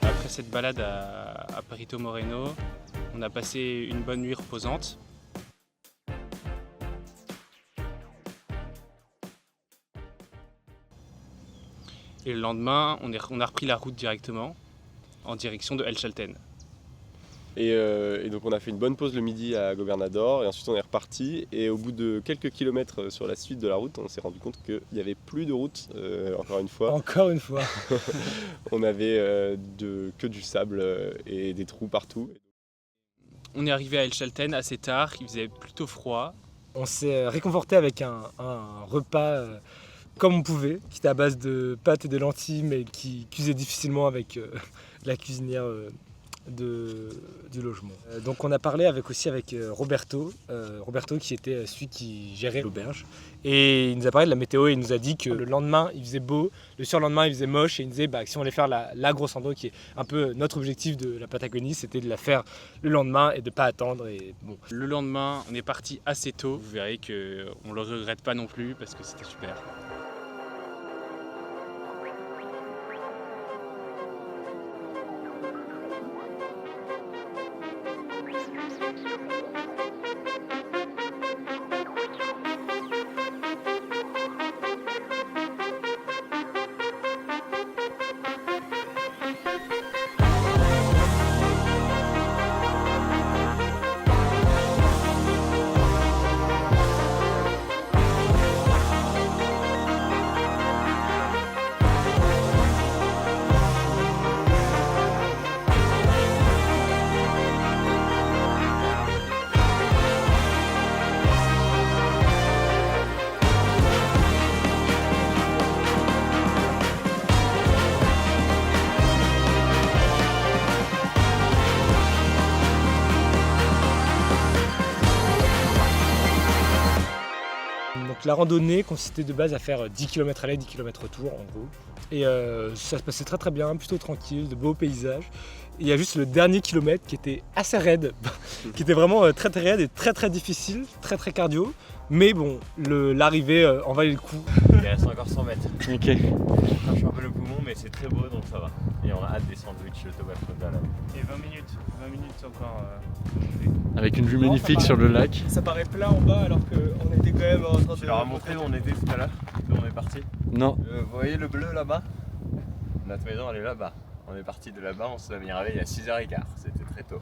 Après cette balade à Perito Moreno, on a passé une bonne nuit reposante. Et le lendemain, on a repris la route directement en direction de El Chaltén. Et donc on a fait une bonne pause le midi à Gobernador et ensuite on est reparti et au bout de quelques kilomètres sur la suite de la route on s'est rendu compte qu'il n'y avait plus de route encore une fois. Encore une fois. On avait que du sable et des trous partout. On est arrivé à El Chaltén assez tard, il faisait plutôt froid. On s'est réconforté avec un repas comme on pouvait, qui était à base de pâtes et de lentilles mais qui cuisait difficilement avec la cuisinière du logement. Donc on a parlé avec Roberto qui était celui qui gérait l'auberge et il nous a parlé de la météo et il nous a dit que le lendemain il faisait beau, le surlendemain il faisait moche et il nous disait que si on allait faire la grosse rando qui est un peu notre objectif de la Patagonie, c'était de la faire le lendemain et de pas attendre. Et bon. Le lendemain on est parti assez tôt, vous verrez qu'on ne le regrette pas non plus parce que c'était super. Donc la randonnée consistait de base à faire 10 km aller, 10 km retour en gros. Et ça se passait très très bien, plutôt tranquille, de beaux paysages. Et il y a juste le dernier kilomètre qui était assez raide, qui était vraiment très très raide et très très difficile, très très cardio. Mais bon, l'arrivée en valait le coup. Il reste encore 100 mètres. Ok. On crache un peu le poumon mais c'est très beau donc ça va. Et on a hâte des sandwichs de Thomas Fonda là. Et 20 minutes encore. Avec une vue magnifique sur le lac. Ça paraît plat en bas alors qu'on était quand même en train de... Tu leur as montré où on était tout à l'heure, où on est parti. Non. Vous voyez le bleu là-bas? Notre maison elle est là-bas. On est parti de là-bas, on s'est mis réveillé à 6h15, c'était très tôt.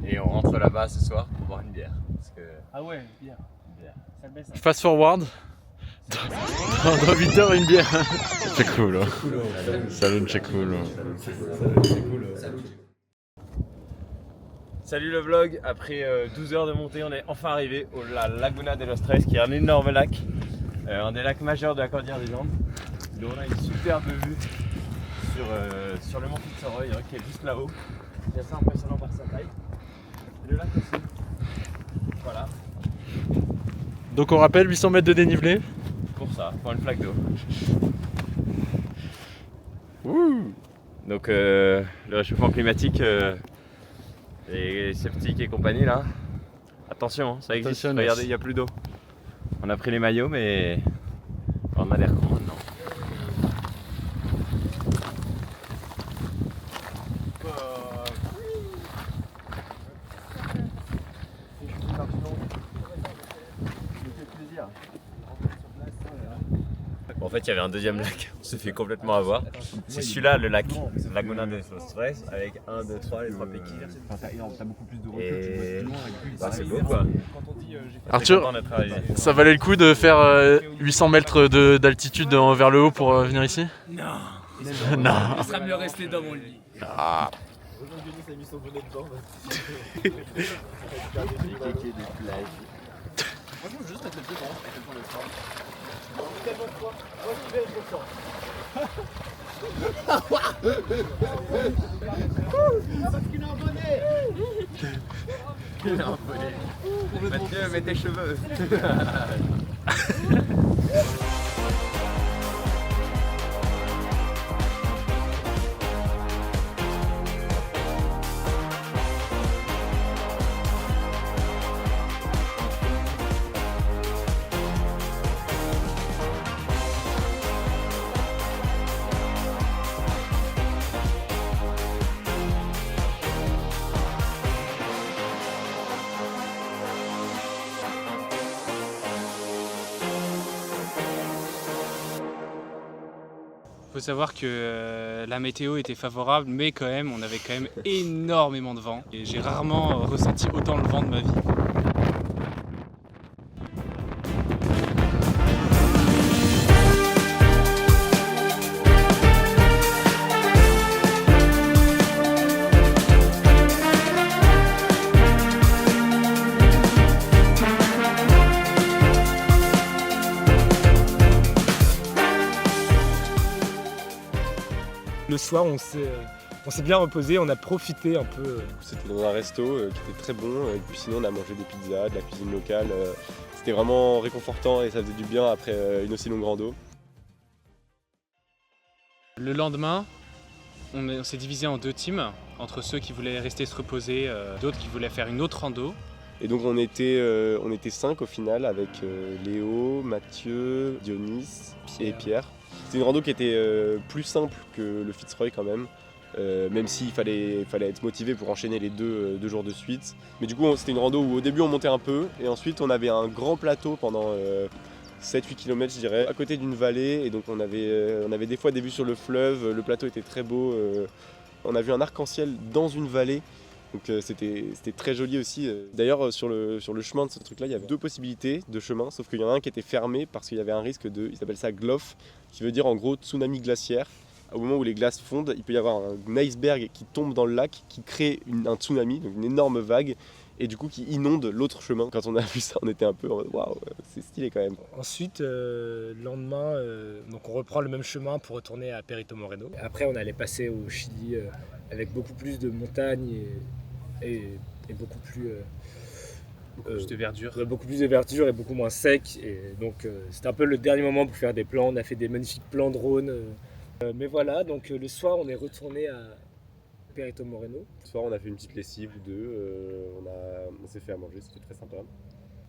Et on rentre là-bas ce soir pour boire une bière. Parce que... Ah ouais, bière. bière. Ça baisse. Fast forward. Dans 8 heures une bière. C'est cool. Salut, c'est cool. Salut le vlog, après 12 heures de montée, on est enfin arrivé au Laguna de los Tres, qui est un énorme lac, un des lacs majeurs de la Cordillère des Andes. Donc on a une superbe vue sur le mont Fitzroy qui est juste là-haut. C'est assez impressionnant par sa taille. Et le lac aussi. Voilà, Donc on rappelle 800 mètres de dénivelé. pour ça, pour une flaque d'eau. Ouh. Donc le réchauffement climatique et sceptiques et compagnie là, attention, ça existe, Attention, regardez, il n'y a plus d'eau. On a pris les maillots mais on a l'air con maintenant. En fait, il y avait un deuxième lac, on s'est fait complètement avoir. C'est celui-là, le lac Laguna de los Tres, avec 1, 2, 3, les 3 pics. T'as beaucoup plus de recul, Et tu vois plus loin avec lui. c'est beau quoi. Arthur, Content d'être arrivé. ça valait le coup de faire 800 mètres d'altitude vers le haut pour venir ici? Non. Non. Il sera mieux rester dans mon lit. Ah. Mathieu, mets tes cheveux. Il faut savoir que la météo était favorable, mais quand même, on avait quand même énormément de vent. Et j'ai rarement ressenti autant le vent de ma vie. Le soir, on s'est bien reposé, on a profité un peu. C'était dans un resto qui était très bon, et puis sinon on a mangé des pizzas, de la cuisine locale. C'était vraiment réconfortant et ça faisait du bien après une aussi longue rando. Le lendemain, on s'est divisé en 2 teams, entre ceux qui voulaient rester se reposer, d'autres qui voulaient faire une autre rando. Et donc on était 5 au final avec Léo, Mathieu, Dionis et Pierre. C'était une rando qui était plus simple que le Fitzroy quand même. Même s'il fallait être motivé pour enchaîner les deux jours de suite. Mais du coup c'était une rando où au début on montait un peu et ensuite on avait un grand plateau pendant 7-8 km je dirais, à côté d'une vallée, et donc on avait des fois des vues sur le fleuve, le plateau était très beau, on a vu un arc-en-ciel dans une vallée, donc c'était très joli aussi. D'ailleurs sur le chemin de ce truc là il y avait 2 possibilités de chemin, sauf qu'il y en a un qui était fermé parce qu'il y avait un risque ils appellent ça GLOF, qui veut dire en gros tsunami glaciaire. Au moment où les glaces fondent, il peut y avoir un iceberg qui tombe dans le lac, qui crée un tsunami, donc une énorme vague, et du coup qui inonde l'autre chemin. Quand on a vu ça, on était un peu en mode waouh, c'est stylé quand même. Ensuite, le lendemain, donc on reprend le même chemin pour retourner à Perito Moreno. Après, on allait passer au Chili avec beaucoup plus de montagnes et beaucoup plus... Plus de verdure. Beaucoup plus de verdure et beaucoup moins sec. Et donc c'était un peu le dernier moment pour faire des plans. On a fait des magnifiques plans drone. Mais voilà, donc le soir, on est retourné à Perito Moreno. Ce soir, on a fait une petite lessive ou 2, on s'est fait à manger, c'était très sympa.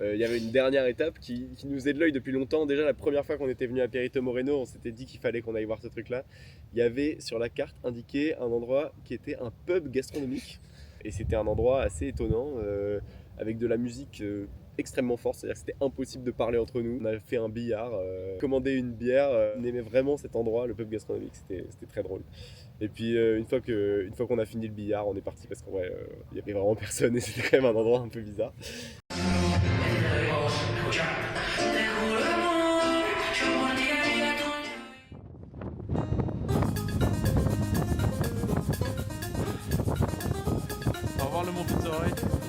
Il y avait une dernière étape qui nous faisait de l'œil depuis longtemps. Déjà, la première fois qu'on était venu à Perito Moreno, on s'était dit qu'il fallait qu'on aille voir ce truc-là. Il y avait sur la carte indiqué un endroit qui était un pub gastronomique. Et c'était un endroit assez étonnant, avec de la musique extrêmement forte, c'est-à-dire que c'était impossible de parler entre nous. On a fait un billard, commandé une bière, on aimait vraiment cet endroit, le pub gastronomique, c'était très drôle. Et puis une fois qu'on a fini le billard, on est parti parce qu'en vrai, il n'y avait vraiment personne et c'était quand même un endroit un peu bizarre. Au revoir le Mont Fitzroy.